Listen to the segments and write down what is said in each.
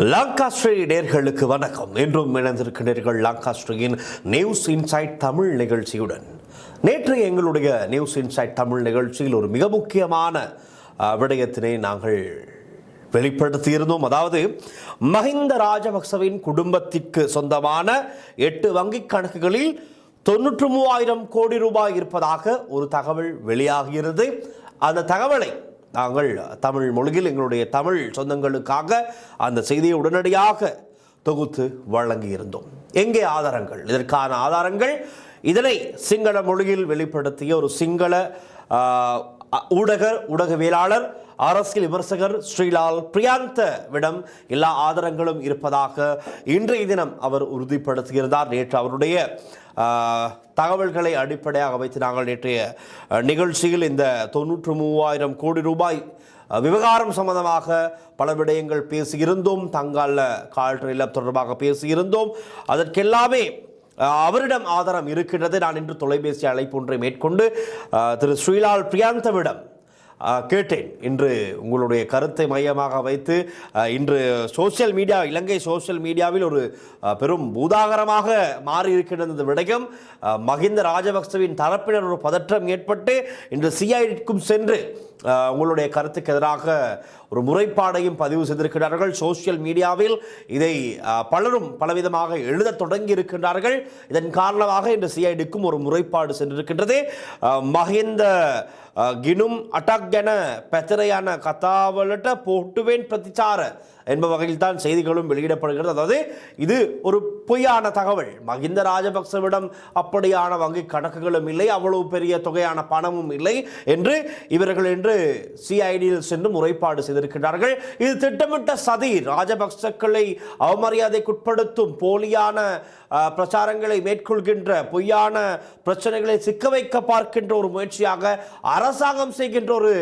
லாங்காஸ்ட்ரே நேயர்களுக்கு வணக்கம். இன்றும் இணைந்திருக்கிறீர்கள் லாங்காஸ்ட்ரேயின் நியூஸ் இன்சைட் தமிழ் நிகழ்ச்சியுடன். நேற்று எங்களுடைய நியூஸ் இன்சைட் தமிழ் நிகழ்ச்சியில் ஒரு மிக முக்கியமான விடயத்தினை நாங்கள் வெளிப்படுத்தியிருந்தோம். அதாவது மஹிந்த ராஜபக்சவின் குடும்பத்திற்கு சொந்தமான 8 வங்கிக் கணக்குகளில் 93,000 கோடி ரூபாய் இருப்பதாக ஒரு தகவல் வெளியாகிறது. அந்த தகவலை நாங்கள் தமிழ் மொழியில் எங்களுடைய தமிழ் சொந்தங்களுக்காக அந்த செய்தியை உடனடியாக தொகுத்து வழங்கியிருந்தோம். எங்கே ஆதாரங்கள்? இதற்கான ஆதாரங்கள் இதனை சிங்கள மொழியில் வெளிப்படுத்திய ஒரு சிங்கள ஊடகவியலாளர் அரசியல் விமர்சகர் ஸ்ரீலால் பிரியாந்தவிடம் எல்லா ஆதாரங்களும் இருப்பதாக இன்றைய தினம் அவர் உறுதிப்படுத்தியிருந்தார். நேற்று அவருடைய தகவல்களை அடிப்படையாக வைத்து நாங்கள் நேற்றைய நிகழ்ச்சியில் இந்த 93,000 கோடி ரூபாய் விவகாரம் சம்பந்தமாக பல விடயங்கள் பேசியிருந்தோம். தங்கால கால்ட்ரெயில தொடர்பாக பேசியிருந்தோம். அதற்கெல்லாமே அவரிடம் ஆதாரம் இருக்கின்றது. நான் இன்று தொலைபேசி அழைப்பு ஒன்றை மேற்கொண்டு திரு ஸ்ரீலால் பிரியாந்தவிடம் கேட்டேன். இன்று உங்களுடைய கருத்தை மையமாக வைத்து இன்று சோசியல் மீடியா, இலங்கை சோசியல் மீடியாவில் ஒரு பெரும் பூதாகரமாக மாறி இருக்கின்ற இந்த விடயம், மஹிந்த ராஜபக்சவின் தரப்பினர் ஒரு பதற்றம் ஏற்பட்டு இன்று சிஐடிக்கும் சென்று உங்களுடைய கருத்துக்கு எதிராக ஒரு முறைப்பாடையும் பதிவு செய்திருக்கிறார்கள். சோசியல் மீடியாவில் இதை பலரும் பலவிதமாக எழுத தொடங்கி இருக்கின்றார்கள். இதன் காரணமாக இன்று சிஐடிக்கும் ஒரு முறைப்பாடு சென்றிருக்கின்றது. மஹிந்த கினும் அட்டாக் என பெத்தரையான கதாவலட்ட போட்டுவேன் பிரதிச்சார என்ப வகையில் தான் செய்திகளும் வெளியிடப்படுகிறது. அதாவது இது ஒரு பொய்யான தகவல். மஹிந்த ராஜபக்சவிடம் அப்படியான வங்கி கணக்குகளும் இல்லை, அவ்வளவு பெரிய தொகையான பணமும் இல்லை என்று இவர்கள் என்று சிஐடியில் சென்று முறைப்பாடு செய்திருக்கிறார்கள். இது திட்டமிட்ட சதி, ராஜபக்சக்களை அவமரியாதைக்குட்படுத்தும் போலியான பிரச்சாரங்களை மேற்கொள்கின்ற, பொய்யான பிரச்சனைகளை சிக்க வைக்க பார்க்கின்ற ஒரு முயற்சியாக அரசாங்கம் செய்கின்ற ஒரு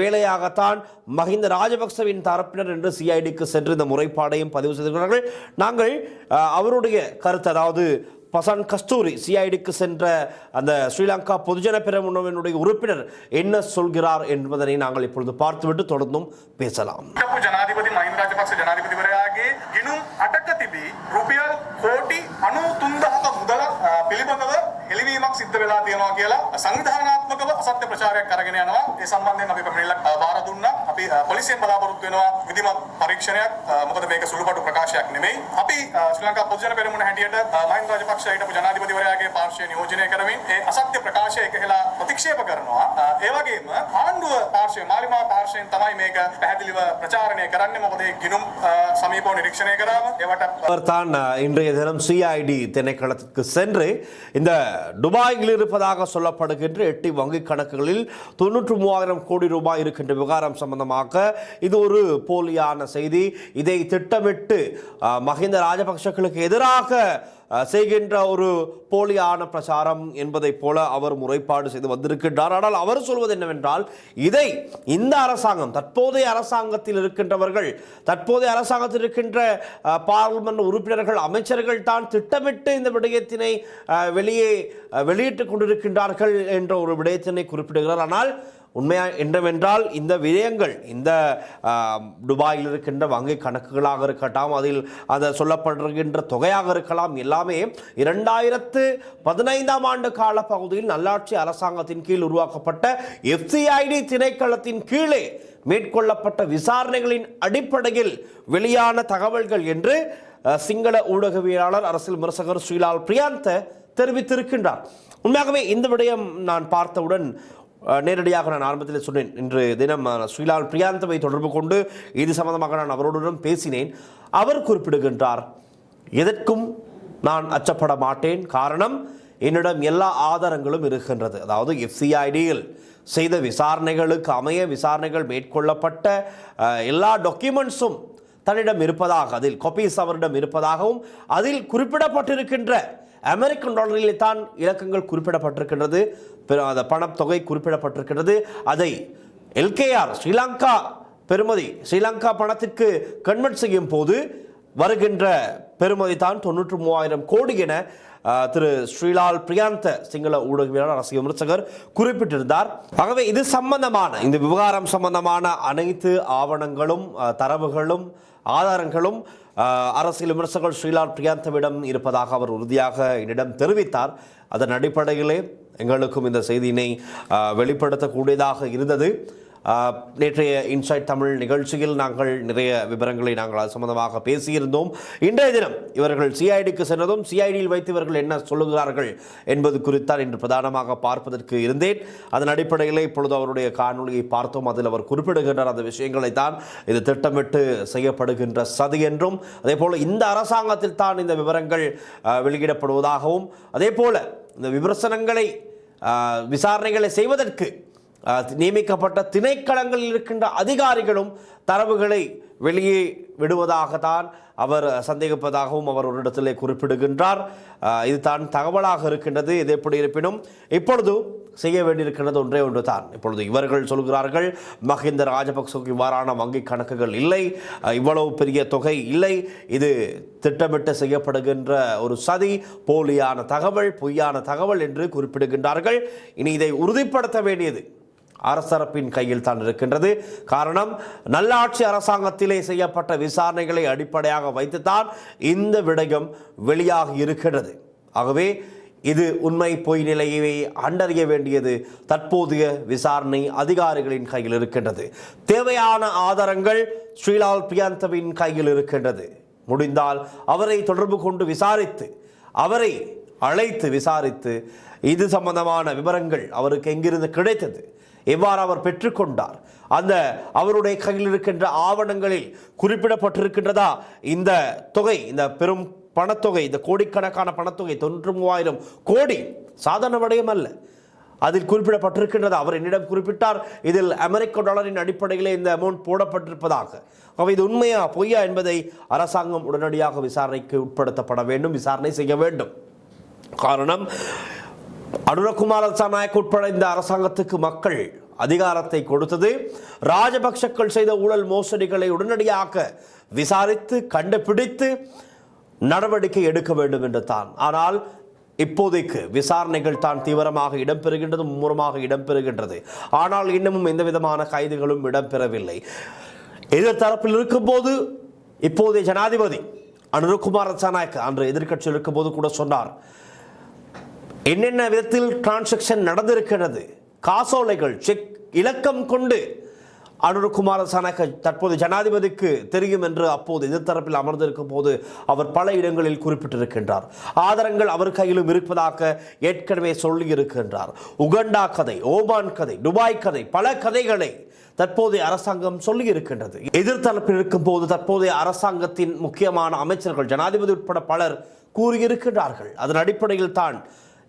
வேலையாகத்தான் மஹிந்த ராஜபக்சவின் தரப்பினர் என்று சிஐடிக்கு சென்று இந்த முறைப்பாடையும் பதிவு செய்திருக்கிறார்கள். நாங்கள் அவருடைய கருத்து, அதாவது பசான் கஸ்தூரி சிஐடிக்கு சென்ற அந்த ஸ்ரீலங்கா பொதுஜன பெரமுனவினுடைய உறுப்பினர் என்ன சொல்கிறார் என்பதனை நாங்கள் இப்பொழுது பார்த்துவிட்டு தொடர்ந்தும் பேசலாம். ජනාධිපති මහින්ද රාජපක්ෂ ජනාධිපතිවරයාගේ ගිණුම් 8ක තිබී රුපියල් කෝටි 93,000ක මුදලක් පිළිබඳව හෙළිවීමක් සිද්ධ වෙලා තියෙනවා කියලා සංවිධානාත්මකව අසත්‍ය ප්‍රචාරයක් අරගෙන යනවා. ඒ සම්බන්ධයෙන් අපි පැමිණිල්ලක් බාර දුන්නා. අපි පොලිසියෙන් බලාපොරොත්තු වෙනවා විධිමත් පරීක්ෂණයක්. මොකද මේක සුළුපටු ප්‍රකාශයක් නෙමෙයි. අපි ශ්‍රී ලංකා පොදුජන පෙරමුණ හැටියට මහින්ද රාජපක්ෂ හිටපු ජනාධිපතිවරයාගේ පාර්ශ්වය නියෝජනය කරමින් ඒ අසත්‍ය ප්‍රකාශය එකහෙලා ප්‍රතික්ෂේප කරනවා. ඒ වගේම ආණ්ඩුව පාර්ශ්වය මාලිමා පාර්ශ්වයෙන් තමයි මේක පැහැදිලිව பிரச்சாரணை කරන්නේ. මොකද ඒ ගිණුම් සමීපව නිරීක්ෂණය කරාම ඒවට அவர்தான் இன்றைய தினம் சிஐடி திணைக்களத்திற்கு சென்று இந்த துபாயில் இருப்பதாக சொல்லப்படுகின்ற 8 வங்கிக் கணக்குகளில் 93,000 கோடி ரூபாய் இருக்கின்ற விவகாரம் சம்பந்தமாக இது ஒரு போலியான செய்தி, இதை திட்டமிட்டு மஹிந்த ராஜபக்சக்களுக்கு எதிராக செய்கின்ற ஒரு போலியான பிரச்சாரம் என்பதைப் போல அவர் முறைப்பாடு செய்து வந்திருக்கின்றார். ஆனால் அவர் சொல்வது என்னவென்றால், இதை இந்த அரசாங்கம், தற்போதைய அரசாங்கத்தில் இருக்கின்றவர்கள், தற்போதைய அரசாங்கத்தில் இருக்கின்ற பார்லிமென்ட் உறுப்பினர்கள், அமைச்சர்கள் தான் திட்டமிட்டு இந்த விடயத்தினை வெளியிட்டுக் கொண்டிருக்கின்றார்கள் என்ற ஒரு விடயத்தினை குறிப்பிடுகிறார். ஆனால் உண்மையா என்னவென்றால் இந்த விடயங்கள், இந்த துபாயில் இருக்கின்ற வங்கி கணக்குகளாக இருக்கட்டும், அதில் அதை சொல்லப்படுகின்ற தொகையாக இருக்கலாம், எல்லாமே 2015ஆம் ஆண்டு கால பகுதியில் நல்லாட்சி அரசாங்கத்தின் கீழ் உருவாக்கப்பட்ட FCID திணைக்களத்தின் கீழே மேற்கொள்ளப்பட்ட விசாரணைகளின் அடிப்படையில் வெளியான தகவல்கள் என்று சிங்கள ஊடகவியலாளர் அரசியல் விமர்சகர் ஸ்ரீலால் பிரியாந்த தெரிவித்திருக்கின்றார். உண்மையாகவே இந்த விடயம் நான் பார்த்தவுடன் நேரடியாக நான் ஆரம்பத்தில் சொன்னேன், இன்று தினம் ஸ்ரீலால் பிரியாந்தவை தொடர்பு கொண்டு இது சம்பந்தமாக நான் அவருடன் பேசினேன். அவர் குறிப்பிடுகின்றார், எதற்கும் நான் அச்சப்பட மாட்டேன், காரணம் என்னிடம் எல்லா ஆதாரங்களும் இருக்கின்றது. அதாவது FCIDயில் செய்த விசாரணைகளுக்கு அமைய விசாரணைகள் மேற்கொள்ளப்பட்ட எல்லா டாக்குமெண்ட்ஸும் தன்னிடம் இருப்பதாக, அதில் காப்பீஸ் அவரிடம் இருப்பதாகவும், அதில் குறிப்பிடப்பட்டிருக்கின்ற அமெரிக்கன் டாலரிலே தான் இலக்கங்கள் குறிப்பிடப்பட்டிருக்கின்றது, அந்த பணத்தொகை குறிப்பிடப்பட்டிருக்கின்றது. அதை LKR ஸ்ரீலங்கா பெறுமதி, ஸ்ரீலங்கா பணத்திற்கு கன்வெர்ட் செய்யும் போது வருகின்ற பெறுமதி தான் 93,000 கோடி என திரு ஸ்ரீலால் பிரியாந்த சிங்கள ஊடகவியலாளர் அரசியல் விமர்சகர் குறிப்பிட்டிருந்தார். ஆகவே இது சம்பந்தமான இந்த விவகாரம் சம்பந்தமான அனைத்து ஆவணங்களும் தரவுகளும் ஆதாரங்களும் அரசியல் விமர்சகர் ஸ்ரீலால் பிரியாந்தவிடம் இருப்பதாக அவர் உறுதியாக என்னிடம் தெரிவித்தார். அதன் அடிப்படையிலே எங்களுக்கும் இந்த செய்தியினை வெளிப்படுத்தக்கூடியதாக இருந்தது. நேற்றைய இன்சைட் தமிழ் நிகழ்ச்சியில் நாங்கள் நிறைய விவரங்களை நாங்கள் அது சம்பந்தமாக பேசியிருந்தோம். இன்றைய தினம் இவர்கள் சிஐடிக்கு சென்றதும் சிஐடியில் வைத்து இவர்கள் என்ன சொல்லுகிறார்கள் என்பது குறித்தான் இன்று பிரதானமாக பார்ப்பதற்கு இருந்தேன். அதன் அடிப்படையில் இப்பொழுது அவருடைய காணொலியை பார்த்தோம். அதில் அவர் குறிப்பிடுகின்றார் அந்த விஷயங்களை தான் இது திட்டமிட்டு செய்யப்படுகின்ற சதி என்றும், அதே போல இந்த அரசாங்கத்தில் தான் இந்த விவரங்கள் வெளியிடப்படுவதாகவும், அதே போல இந்த விமர்சனங்களை விசாரணைகளை செய்வதற்கு நியமிக்கப்பட்ட திணைக்களங்களில் இருக்கின்ற அதிகாரிகளும் தரவுகளை வெளியே விடுவதாகத்தான் அவர் சந்தேகிப்பதாகவும் அவர் ஒரு இடத்திலே குறிப்பிடுகின்றார். இது தான் தகவலாக இருக்கின்றது. இது எப்படி இருப்பினும் இப்பொழுது செய்ய வேண்டியிருக்கின்றது ஒன்றே ஒன்று தான். இப்பொழுது இவர்கள் சொல்கிறார்கள், மஹிந்த ராஜபக்சவுக்கு இவ்வாறான வங்கி கணக்குகள் இல்லை, இவ்வளவு பெரிய தொகை இல்லை, இது திட்டமிட்டு செய்யப்படுகின்ற ஒரு சதி, போலியான தகவல், பொய்யான தகவல் என்று குறிப்பிடுகின்றார்கள். இனி இதை உறுதிப்படுத்த வேண்டியது அரசரப்பின் கையில் தான் இருக்கின்றது. காரணம், நல்லாட்சி அரசாங்கத்திலே செய்யப்பட்ட விசாரணைகளை அடிப்படையாக வைத்துத்தான் இந்த விடயம் வெளியாகி இருக்கிறது. ஆகவே இது உண்மை பொய் நிலையை கண்டறிய வேண்டியது தற்போதைய விசாரணை அதிகாரிகளின் கையில் இருக்கின்றது. தேவையான ஆதாரங்கள் ஸ்ரீலால் பிரியாந்தவின் கையில் இருக்கின்றது. முடிந்தால் அவரை தொடர்பு கொண்டு விசாரித்து, அவரை அழைத்து விசாரித்து, இது சம்பந்தமான விவரங்கள் அவருக்கு எங்கிருந்து கிடைத்தது, எவ்வாறு அவர் பெற்றுக்கொண்டார், அந்த அவருடைய கையில் இருக்கின்ற ஆவணங்களில் குறிப்பிடப்பட்டிருக்கின்றதா இந்த தொகை, இந்த பெரும் பணத்தொகை, இந்த கோடிக்கணக்கான பணத்தொகை 93,000 கோடி சாதாரண விடயம் அல்ல, அதில் குறிப்பிடப்பட்டிருக்கின்றதா? அவர் என்னிடம் குறிப்பிட்டார், இதில் அமெரிக்க டாலரின் அடிப்படையில் இந்த அமௌண்ட் போடப்பட்டிருப்பதாக. அவை இது உண்மையா பொய்யா என்பதை அரசாங்கம் உடனடியாக விசாரணைக்கு உட்படுத்தப்பட வேண்டும், விசாரணை செய்ய வேண்டும். காரணம், அனுரகுமார திசாநாயக்க உட்பட இந்த அரசாங்கத்துக்கு மக்கள் அதிகாரத்தை கொடுத்தது ராஜபக்சக்கள் செய்த ஊழல் மோசடிகளை உடனடியாக விசாரித்து கண்டுபிடித்து நடவடிக்கை எடுக்க வேண்டும் என்று தான். ஆனால் இப்போதைக்கு விசாரணைகள் தான் தீவிரமாக இடம்பெறுகின்றது, மும்முரமாக இடம்பெறுகின்றது. ஆனால் இன்னமும் எந்த விதமான கைதுகளும் இடம்பெறவில்லை. எதிர்த்தரப்பில் இருக்கும்போது இப்போதைய ஜனாதிபதி அனுரகுமார திசாநாயக்க அன்று எதிர்க்கட்சியில் இருக்கும்போது கூட சொன்னார், என்னென்ன விதத்தில் டிரான்சாக்ஷன் நடந்திருக்கிறது, காசோலைகள் செக் இலக்கம் கொண்டு அனுரகுமார திசாநாயக்க தற்போது ஜனாதிபதிக்கு தெரியும் என்று அப்போது எதிர்த்தரப்பில் அமர்ந்திருக்கும் போது அவர் பல இடங்களில் குறிப்பிட்டிருக்கின்றார். ஆதாரங்கள் அவர் கையிலும் இருப்பதாக ஏற்கனவே சொல்லி இருக்கின்றார். உகண்டா கதை, ஓமான் கதை, துபாய் கதை, பல கதைகளை தற்போதைய அரசாங்கம் சொல்லி இருக்கின்றது. எதிர்த்தரப்பில் இருக்கும் போது தற்போதைய அரசாங்கத்தின் முக்கியமான அமைச்சர்கள், ஜனாதிபதி உட்பட பலர் கூறியிருக்கின்றார்கள். அதன் அடிப்படையில் தான்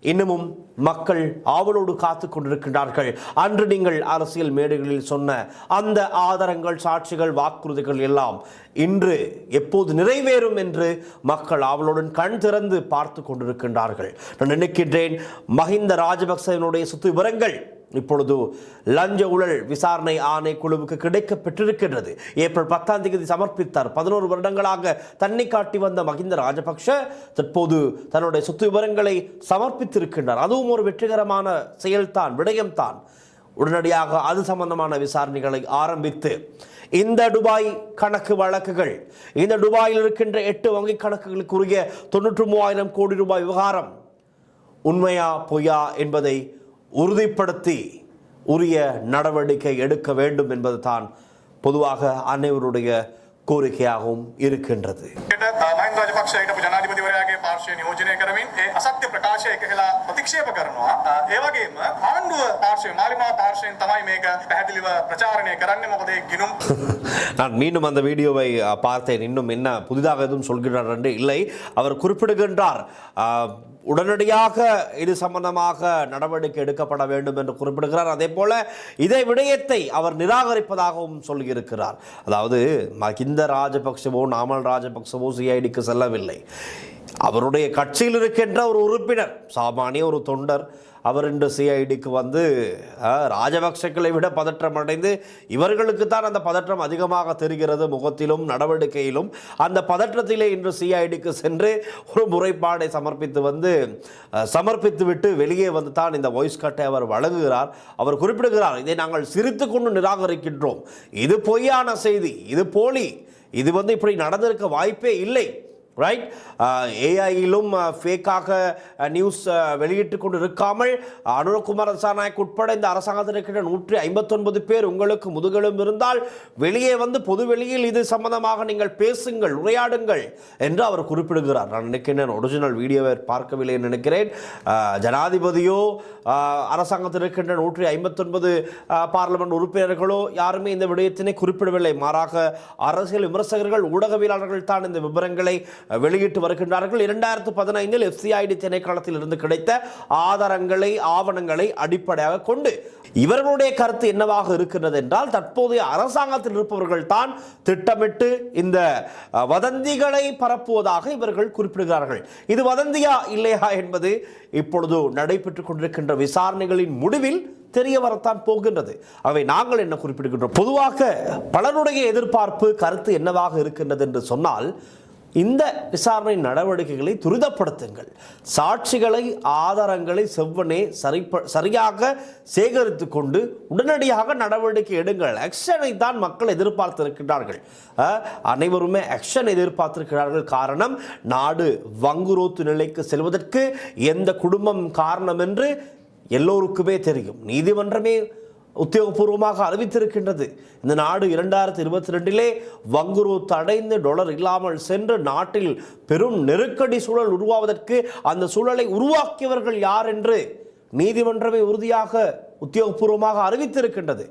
இன்னமும் மக்கள் ஆவலோடு காத்து கொண்டிருக்கின்றார்கள். அன்று நீங்கள் அரசியல் மேடைகளில் சொன்ன அந்த ஆதாரங்கள், சாட்சிகள், வாக்குறுதிகள் எல்லாம் இன்று எப்போது நிறைவேறும் என்று மக்கள் ஆவலுடன் கண் திறந்து பார்த்து கொண்டிருக்கின்றார்கள். நான் நினைக்கின்றேன், மஹிந்த ராஜபக்சவினுடைய சொத்து விவரங்கள் இப்பொழுது லஞ்ச ஊழல் விசாரணை ஆணைக்குழுவுக்கு கிடைக்க பெற்றிருக்கின்றது. ஏப்ரல் 10ஆம் தேதி சமர்ப்பித்தார். 11 வருடங்களாக தன்னை காட்டி வந்த மஹிந்த ராஜபக்ஷ தற்போது தன்னுடைய சொத்து விவரங்களை சமர்ப்பித்திருக்கின்றார். அதுவும் ஒரு வெற்றிகரமான செயல்தான், விடயம்தான். உடனடியாக அது சம்பந்தமான விசாரணைகளை ஆரம்பித்து இந்த துபாய் கணக்கு வழக்குகள், இந்த துபாயில் இருக்கின்ற 8 வங்கி கணக்குகளுக்குரிய 93,000 கோடி ரூபாய் விவகாரம் உண்மையா பொய்யா என்பதை உறுதிப்படுத்தி உரிய நடவடிக்கை எடுக்க வேண்டும் என்பது தான் பொதுவாக அனைவருடைய கோரிக்கையாகவும் இருக்கின்றது. මහින්ද රාජපක්ෂ හිටපු ජනාධිපතිවරයාගේ පාර්ශ්වය නියෝජනය කරමින් ඒ අසත්‍ය ප්‍රකාශය එකහෙලා ප්‍රතික්ෂේප කරනවා. ඒ වගේම ආණ්ඩුව පාර්ශ්වය මාලිමා පාර්ශ්වයෙන් තමයි මේක පැහැදිලිව ප්‍රචාරණය කරන්නේ. මොකද ඒ ගිණුම් நான் மீண்டும் அந்த வீடியோவை பார்த்தேன். இன்னும் என்ன புதிதாக எதுவும் சொல்கிறார் என்று இல்லை. அவர் குறிப்பிடுகின்றார், உடனடியாக இது சம்பந்தமாக நடவடிக்கை எடுக்கப்பட வேண்டும் என்று குறிப்பிடுகிறார். அதே போல இதை விடயத்தை அவர் நிராகரிப்பதாகவும் சொல்லியிருக்கிறார். அதாவது மஹிந்த ராஜபக்சவோ நாமல் ராஜபக்சவோ சிஐடிக்கு செல்லவில்லை. அவருடைய கட்சியில் இருக்கின்ற ஒரு உறுப்பினர், சாமானிய ஒரு தொண்டர், அவர் இன்று சிஐடிக்கு வந்து ராஜபக்சக்களை விட பதற்றம் அடைந்து இவர்களுக்கு தான் அந்த பதற்றம் அதிகமாக தெரிகிறது முகத்திலும் நடவடிக்கையிலும். அந்த பதற்றத்திலே இன்று சிஐடிக்கு சென்று ஒரு முறைப்பாடை சமர்ப்பித்து விட்டு வெளியே வந்து தான் இந்த வாய்ஸ் கட்டை அவர் வழங்குகிறார். அவர் குறிப்பிடுகிறார், இதை நாங்கள் சிரித்து கொண்டு நிராகரிக்கின்றோம், இது பொய்யான செய்தி, இது போலி, இது இப்படி நடந்திருக்க வாய்ப்பே இல்லை. ரைட், ஏஐயிலும் ஃபேக்காக நியூஸ் வெளியிட்டு கொண்டு இருக்காமல் அனுரகுமார் திசாநாயக் உட்பட இந்த அரசாங்கத்தில் இருக்கிற 159 பேர் உங்களுக்கு முதுகெலும் இருந்தால் வெளியே வந்து பொது வெளியில் இது சம்பந்தமாக நீங்கள் பேசுங்கள், உரையாடுங்கள் என்று அவர் குறிப்பிடுகிறார். நான் நினைக்கிறேன், ஒரிஜினல் வீடியோவை பார்க்கவில்லை நினைக்கிறேன். ஜனாதிபதியோ அரசாங்கத்தில் இருக்கின்ற 159 பார்லிமெண்ட் உறுப்பினர்களோ யாருமே இந்த விடயத்தினை குறிப்பிடவில்லை. மாறாக அரசியல் விமர்சகர்கள், ஊடகவியலாளர்கள் தான் இந்த விவரங்களை வெளியிட்டு வருகின்றார்கள். 2015 FCID திணைக்களத்தில் இருந்து கிடைத்த ஆவணங்களை அடிப்படையாக கொண்டு இவர்களுடைய கருத்து என்னவாக இருக்கின்றது என்றால், தற்போதைய அரசாங்கத்தில் இருப்பவர்கள் தான் திட்டமிட்டு இந்த வதந்திகளை பரப்புவதாக இவர்கள் குறிப்பிடுகிறார்கள். இது வதந்தியா இல்லையா என்பது இப்பொழுது நடைபெற்றுக் கொண்டிருக்கின்ற விசாரணைகளின் முடிவில் தெரிய வரத்தான் போகின்றது. அவை நாங்கள் என்ன குறிப்பிடுகின்றோம், பொதுவாக பலருடைய எதிர்பார்ப்பு கருத்து என்னவாக இருக்கின்றது என்று சொன்னால், இந்த விசாரணை நடவடிக்கைகளை துரிதப்படுத்துங்கள், சாட்சிகளை ஆதாரங்களை செவ்வனே சரியாக சேகரித்து கொண்டு உடனடியாக நடவடிக்கை எடுங்கள். ஆக்ஷனை தான் மக்கள் எதிர்பார்த்திருக்கிறார்கள். அனைவருமே ஆக்ஷன் எதிர்பார்த்திருக்கிறார்கள். காரணம், நாடு வங்குரோத்து நிலைக்கு செல்வதற்கு எந்த குடும்பம் காரணம் என்று எல்லோருக்குமே தெரியும். நீதிமன்றமே உத்தியோகபூர்வமாக அறிவித்திருக்கின்றது. இந்த நாடு 2022 வங்குரோத்து அடைந்து டாலர் இல்லாமல் சென்று நாட்டில் பெரும் நெருக்கடி சூழல் உருவாவதற்கு அந்த சூழலை உருவாக்கியவர்கள் யார் என்று நீதிமன்றமே உறுதியாக உத்தியோகபூர்வமாக அறிவித்திருக்கின்றது.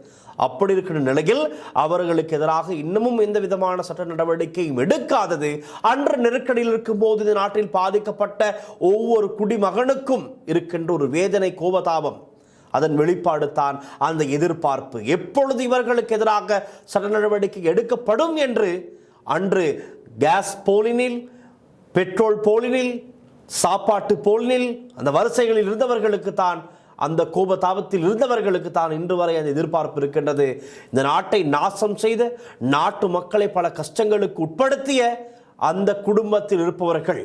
அப்படி இருக்கிற நிலையில் அவர்களுக்கு எதிராக இன்னமும் எந்த விதமான சட்ட நடவடிக்கையும் எடுக்காதது, அன்று நெருக்கடியில் இருக்கும் போது இந்த நாட்டில் பாதிக்கப்பட்ட ஒவ்வொரு குடிமகனுக்கும் இருக்கின்ற ஒரு வேதனை, கோபதாபம், அதன் வெளிப்பாடு தான் அந்த எதிர்பார்ப்பு. எப்பொழுது இவர்களுக்கு எதிராக சட்ட நடவடிக்கை எடுக்கப்படும் என்று அன்று கேஸ் போலினில், பெட்ரோல் போலினில், சாப்பாட்டு போலினில் அந்த வரிசைகளில் இருந்தவர்களுக்கு தான், அந்த கோபதாபத்தில் இருந்தவர்களுக்கு தான் இன்று வரை அந்த எதிர்பார்ப்பு இருக்கின்றது. இந்த நாட்டை நாசம் செய்த, நாட்டு மக்களை பல கஷ்டங்களுக்கு உட்படுத்திய அந்த குடும்பத்தில் இருப்பவர்கள்,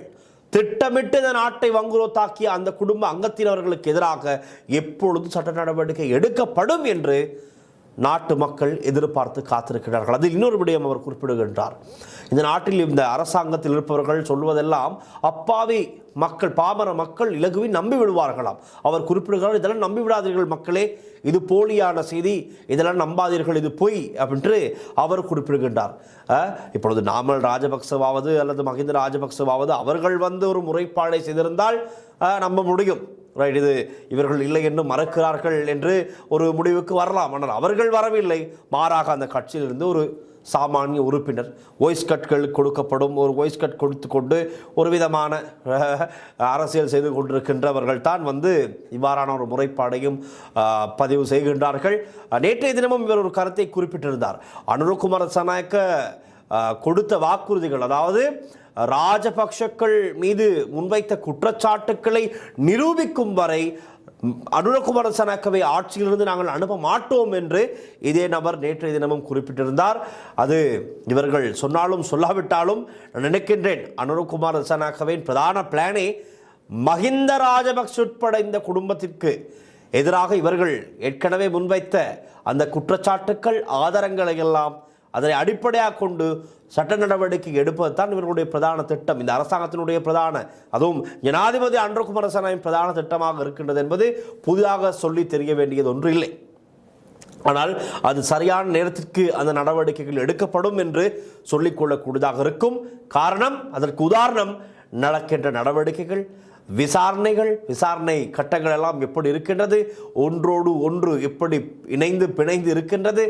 திட்டமிட்டு இந்த நாட்டை வங்குரோத்தாக்கிய அந்த குடும்ப அங்கத்தினர்களுக்கு எதிராக எப்பொழுது சட்ட நடவடிக்கை எடுக்கப்படும் என்று நாட்டு மக்கள் எதிர்பார்த்து காத்திருக்கிறார்கள். அதில் இன்னொரு விடயம் அவர் குறிப்பிடுகின்றார். இந்த நாட்டில் இந்த அரசாங்கத்தில் இருப்பவர்கள் சொல்வதெல்லாம் அப்பாவி மக்கள், பாமர மக்கள் இலகுவை நம்பி விடுவார்களாம். அவர் குறிப்பிடுகிறார், இதெல்லாம் நம்பி விடாதீர்கள் மக்களே, இது போலியான செய்தி, இதெல்லாம் நம்பாதீர்கள், இது பொய் என்று அவர் குறிப்பிடுகின்றார். இப்பொழுது நாமல் ராஜபக்சவாவது அல்லது மஹிந்த ராஜபக்சவாவது அவர்கள் ஒரு முறைப்பாடை செய்திருந்தால் நம்ப முடியும். ரைட், இது இவர்கள் இல்லை என்று மறக்கிறார்கள் என்று ஒரு முடிவுக்கு வரலாம். ஆனால் அவர்கள் வரவில்லை. மாறாக அந்த கட்சியிலிருந்து ஒரு சாமானிய உறுப்பினர் வாய்ஸ் கட்கள் கொடுக்கப்படும், ஒரு வாய்ஸ் கட் கொடுத்து கொண்டு ஒரு விதமான அரசியல் செய்து கொண்டிருக்கின்றவர்கள் தான் இவ்வாறான ஒரு முறைப்பாடையும் பதிவு செய்கின்றார்கள். நேற்றைய தினமும் இவர் ஒரு கருத்தை குறிப்பிட்டிருந்தார். அனுரகுமார் திசாநாயக்க கொடுத்த வாக்குறுதிகள், அதாவது ராஜபக்ஷக்கள் மீது முன்வைத்த குற்றச்சாட்டுக்களை நிரூபிக்கும் வரை அனுரகுமார் திசாநாயக்கவை ஆட்சியிலிருந்து நாங்கள் அனுப்ப மாட்டோம் என்று இதே நபர் நேற்றைய தினமும் குறிப்பிட்டிருந்தார். அது இவர்கள் சொன்னாலும் சொல்லாவிட்டாலும் நினைக்கின்றேன், அனுரகுமார் திசாநாயக்கவின் பிரதான பிளானே மஹிந்த ராஜபக்ஷ உட்பட இந்த குடும்பத்திற்கு எதிராக இவர்கள் ஏற்கனவே முன்வைத்த அந்த குற்றச்சாட்டுக்கள், ஆதாரங்களை எல்லாம் அதனை அடிப்படையாக கொண்டு சட்ட நடவடிக்கை எடுப்பது தான் இவர்களுடைய பிரதான திட்டம். இந்த அரசாங்கத்தினுடைய பிரதான, அதுவும் ஜனாதிபதி அனுரகுமார் திசாநாயக்கின் பிரதான திட்டமாக இருக்கின்றது என்பது புதிதாக சொல்லி தெரிய வேண்டியது ஒன்று இல்லை. ஆனால் அது சரியான நேரத்திற்கு அந்த நடவடிக்கைகள் எடுக்கப்படும் என்று சொல்லிக்கொள்ளக்கூடியதாக இருக்கும். காரணம், அதற்கு உதாரணம் நடக்கின்ற நடவடிக்கைகள், விசாரணை கட்டங்கள் எல்லாம் எப்படி இருக்கின்றது, ஒன்றோடு ஒன்று எப்படி இணைந்து பிணைந்து இருக்கின்றது,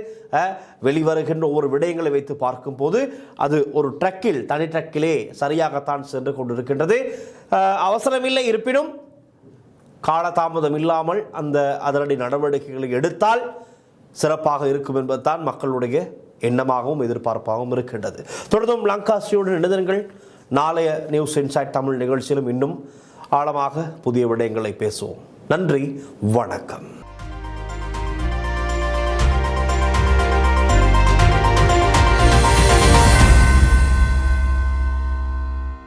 வெளிவருகின்ற ஒவ்வொரு விடயங்களை வைத்து பார்க்கும் போது அது ஒரு ட்ரக்கில், தனி ட்ரக்கிலே சரியாகத்தான் சென்று கொண்டிருக்கின்றது. அவசரமில்லை, இருப்பினும் காலதாமதம் இல்லாமல் அந்த அதிரடி நடவடிக்கைகளை எடுத்தால் சிறப்பாக இருக்கும் என்பதுதான் மக்களுடைய எண்ணமாகவும் எதிர்பார்ப்பாகவும் இருக்கின்றது. தொடர்ந்தும் லங்காசியுடன் இணைந்தீர்கள். நாளைய நியூஸ் இன்சைட் தமிழ் நிகழ்ச்சியிலும் இன்னும் ஆழமாக புதிய விடயங்களை பேசுவோம். நன்றி, வணக்கம்.